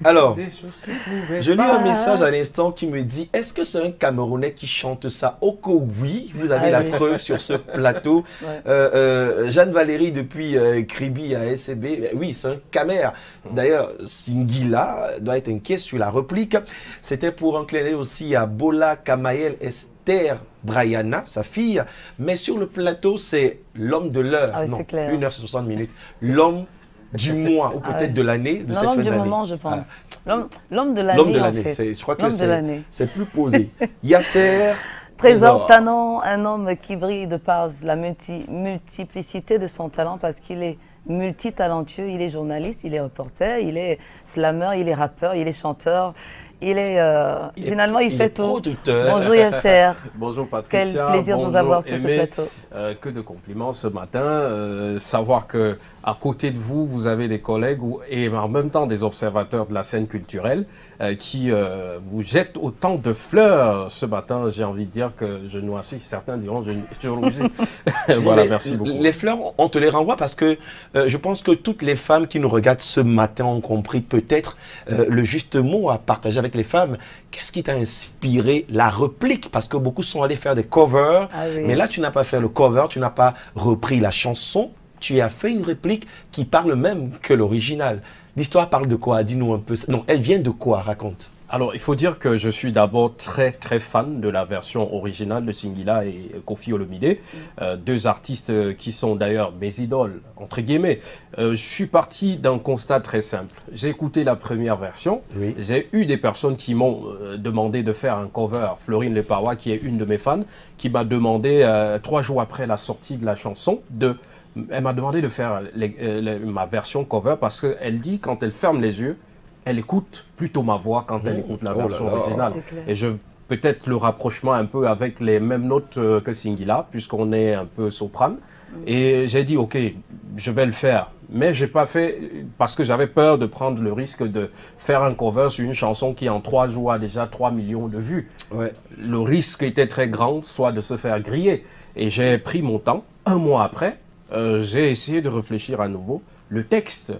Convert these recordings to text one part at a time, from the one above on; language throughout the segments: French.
Alors, Des choses que tu pouvais je lis pas. un message à l'instant qui me dit, est-ce que c'est un Camerounais qui chante ça? Oh que oui, vous avez la oui. preuve sur ce plateau. Ouais. Jeanne-Valérie depuis Kribi à SCB, oui, c'est un Camer. D'ailleurs, Singila doit être inquiet sur la réplique. C'était pour un clin d'œil aussi à Bola Kamael Esther Brianna, sa fille. Mais sur le plateau, c'est l'homme de l'heure. Ah oui, Non, c'est clair. 1h60 minutes. L'homme du mois, ou peut-être ouais. de l'année, de Non, cette l'homme fin du d'année. moment, je pense. Ah. L'homme de L'homme de l'année, en l'année, fait. je crois que L'homme de l'année. c'est plus posé. Yasser Trésor Tanon, un homme qui brille de par la multiplicité de son talent parce qu'il est multitalentueux, il est journaliste, il est reporter, il est slammer, il est rappeur, il est chanteur, il est finalement il fait tout. producteur. Bonjour Yasser. Bonjour Patricia. Quel plaisir de vous bonjour avoir sur ce Aimé. plateau. Que de compliments ce matin. Savoir que à côté de vous, vous avez des collègues et en même temps des observateurs de la scène culturelle qui vous jettent autant de fleurs ce matin. J'ai envie de dire que je noircis. Certains diront je rougis. Voilà, merci beaucoup. Les fleurs, on te les renvoie parce que je pense que toutes les femmes qui nous regardent ce matin ont compris peut-être le juste mot à partager avec les femmes. Qu'est-ce qui t'a inspiré la réplique? Parce que beaucoup sont allés faire des covers, Ah oui. mais là tu n'as pas fait le cover, tu n'as pas repris la chanson, tu as fait une réplique qui parle même que l'original. L'histoire parle de quoi? Dis-nous un peu. Non, elle vient de quoi? Raconte. Alors, il faut dire que je suis d'abord très fan de la version originale de Singila et Koffi Olomide, deux artistes qui sont d'ailleurs mes idoles, entre guillemets. Je suis parti d'un constat très simple. J'ai écouté la première version, Oui. j'ai eu des personnes qui m'ont demandé de faire un cover. Florine Leparois, qui est une de mes fans, qui m'a demandé, 3 jours après la sortie de la chanson, elle m'a demandé de faire ma version cover parce qu'elle dit, quand elle ferme les yeux, elle écoute plutôt ma voix quand elle écoute la version originale. Et peut-être le rapprochement un peu avec les mêmes notes que Singila, puisqu'on est un peu soprane. Et j'ai dit, ok, je vais le faire. Mais je n'ai pas fait parce que j'avais peur de prendre le risque de faire un cover sur une chanson qui en 3 jours a déjà 3 millions de vues. Ouais. Le risque était très grand, soit de se faire griller. Et j'ai pris mon temps. 1 mois après, j'ai essayé de réfléchir à nouveau. Le texte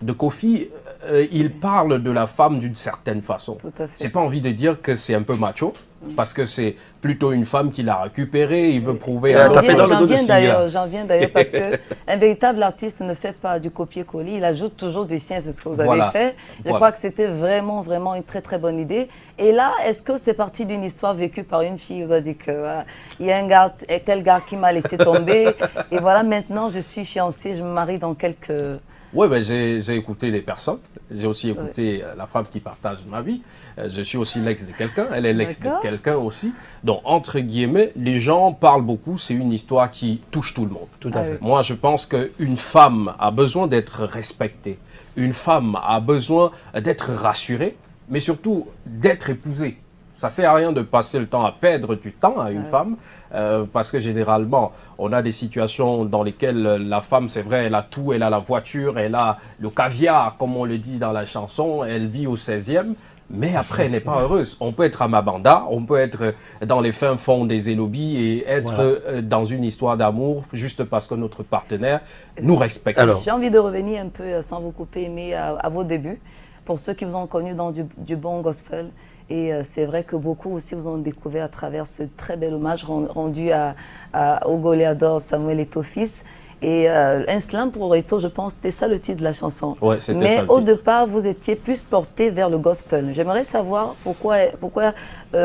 de Koffi, il parle de la femme d'une certaine façon. Tout à fait. J'ai pas envie de dire que c'est un peu macho, parce que c'est plutôt une femme qui l'a récupéré, il veut prouver à taper dans le dos de J'en viens d'ailleurs parce qu'un véritable artiste ne fait pas du copier-coller, il ajoute toujours du sien, c'est ce que vous avez fait. Je crois que c'était vraiment une très bonne idée. Et là, est-ce que c'est parti d'une histoire vécue par une fille? Vous avez dit que il y a un gars, tel gars qui m'a laissé tomber, et voilà, maintenant je suis fiancée, je me marie dans quelques... Oui, ben j'ai écouté les personnes. J'ai aussi écouté la femme qui partage ma vie. Je suis aussi l'ex de quelqu'un. Elle est l'ex de quelqu'un aussi. Donc, entre guillemets, les gens parlent beaucoup. C'est une histoire qui touche tout le monde. Tout à fait. Moi, je pense qu'une femme a besoin d'être respectée. Une femme a besoin d'être rassurée, mais surtout d'être épousée. Ça ne sert à rien de passer le temps à perdre du temps à une femme, parce que généralement, on a des situations dans lesquelles la femme, c'est vrai, elle a tout, elle a la voiture, elle a le caviar, comme on le dit dans la chanson, elle vit au 16e, mais après, elle n'est pas heureuse. On peut être à Mabanda, on peut être dans les fins fonds des Élobies et être dans une histoire d'amour juste parce que notre partenaire nous respecte. J'ai envie de revenir un peu, sans vous couper, mais à vos débuts, pour ceux qui vous ont connu dans du bon gospel. Et c'est vrai que beaucoup aussi vous ont découvert à travers ce très bel hommage rendu au goléador Samuel Eto'o-Fils. Et un slam pour Eto'o, je pense, c'était ça le titre de la chanson. Ouais, c'était ça. Mais au départ, vous étiez plus porté vers le gospel. J'aimerais savoir pourquoi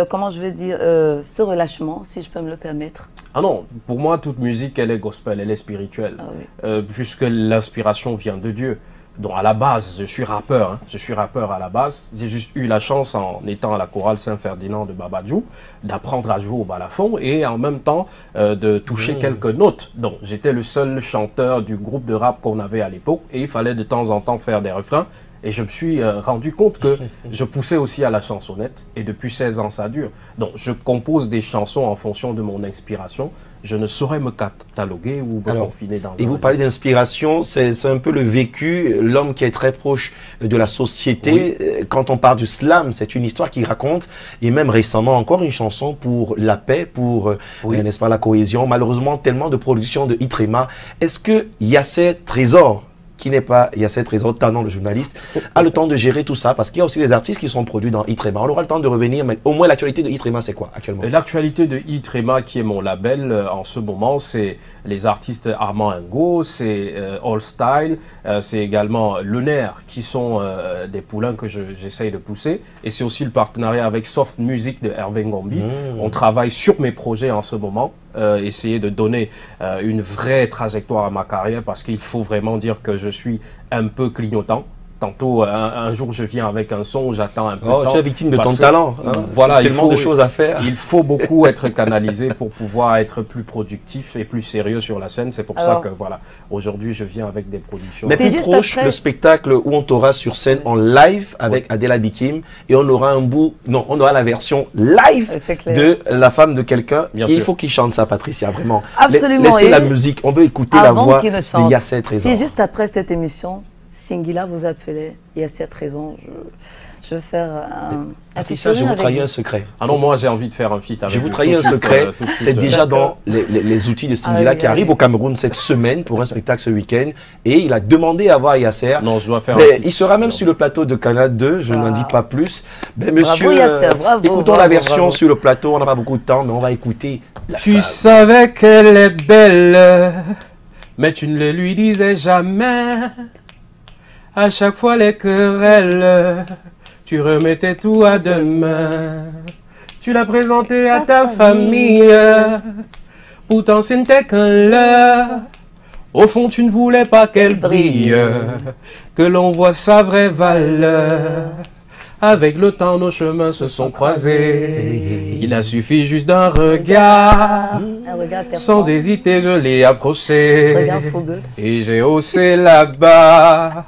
comment je veux dire, ce relâchement, si je peux me le permettre. Ah non, pour moi, toute musique, elle est gospel, elle est spirituelle. Ah oui. Puisque l'inspiration vient de Dieu. Donc à la base, je suis rappeur, hein. Je suis rappeur à la base. J'ai juste eu la chance, en étant à la chorale Saint-Ferdinand de Babadjou, d'apprendre à jouer au balafon et en même temps de toucher quelques notes. Donc j'étais le seul chanteur du groupe de rap qu'on avait à l'époque et il fallait de temps en temps faire des refrains. Et je me suis rendu compte que je poussais aussi à la chansonnette. Et depuis 16 ans, ça dure. Donc je compose des chansons en fonction de mon inspiration. Je ne saurais me cataloguer ou me confiner dans un registre. Et vous parlez d'inspiration, c'est un peu le vécu, l'homme qui est très proche de la société. Oui. Quand on parle du slam, c'est une histoire qui raconte, et même récemment encore une chanson pour la paix, pour n'est-ce pas, la cohésion. Malheureusement, tellement de productions de Itrema. Est-ce que Yasser Trésor qui n'est pas, il y a cette raison, Tanon, le journaliste, a le temps de gérer tout ça, parce qu'il y a aussi des artistes qui sont produits dans Itrema. On aura le temps de revenir, mais au moins l'actualité de Itrema, c'est quoi actuellement? L'actualité de Itrema, qui est mon label en ce moment, c'est les artistes Armand Ngo, c'est All Style, c'est également Le Nerf, qui sont des poulains que j'essaye de pousser, et c'est aussi le partenariat avec Soft Music de Hervé Ngombi. On travaille sur mes projets en ce moment, essayer de donner une vraie trajectoire à ma carrière, parce qu'il faut vraiment dire que je suis un peu clignotant. Tantôt, un jour, je viens avec un son, j'attends un peu de temps. Tu es victime de ton talent. Hein. Voilà, tellement de choses à faire. Il faut beaucoup être canalisé pour pouvoir être plus productif et plus sérieux sur la scène. C'est pour ça que, voilà, aujourd'hui, je viens avec des productions. Mais plus proche, le spectacle où on t'aura sur scène en live avec Adela Bikim, et on aura un bout, non, on aura la version live de La femme de quelqu'un. Il faut qu'il chante ça, Patricia, vraiment. Absolument. Laissez la musique, on veut écouter la voix de Yacet Trésor. Si juste après cette émission, Singila vous appelait, il y a cette raison, je veux faire un Patricia, je vous trahis un secret. Ah non, moi j'ai envie de faire un feat avec vous. Je vous trahis un secret, c'est déjà dans les outils de Singila qui arrive au Cameroun cette semaine pour un spectacle ce week-end. Et il a demandé à voir Yasser. Non, je dois faire un feat. Il sera même sur le plateau de Canal 2, je n'en dis pas plus. Mais monsieur, bravo, Yasser, bravo, écoutons la version sur le plateau, on n'a pas beaucoup de temps, mais on va écouter la Tu savais qu'elle est belle, mais tu ne le lui disais jamais. À chaque fois les querelles, tu remettais tout à demain. Tu l'as présenté à ta famille, pourtant ce n'était qu'un leurre. Au fond tu ne voulais pas qu'elle brille, que l'on voit sa vraie valeur. Avec le temps nos chemins se sont croisés, il a suffi juste d'un regard. Sans hésiter je l'ai approché, et j'ai haussé la barre.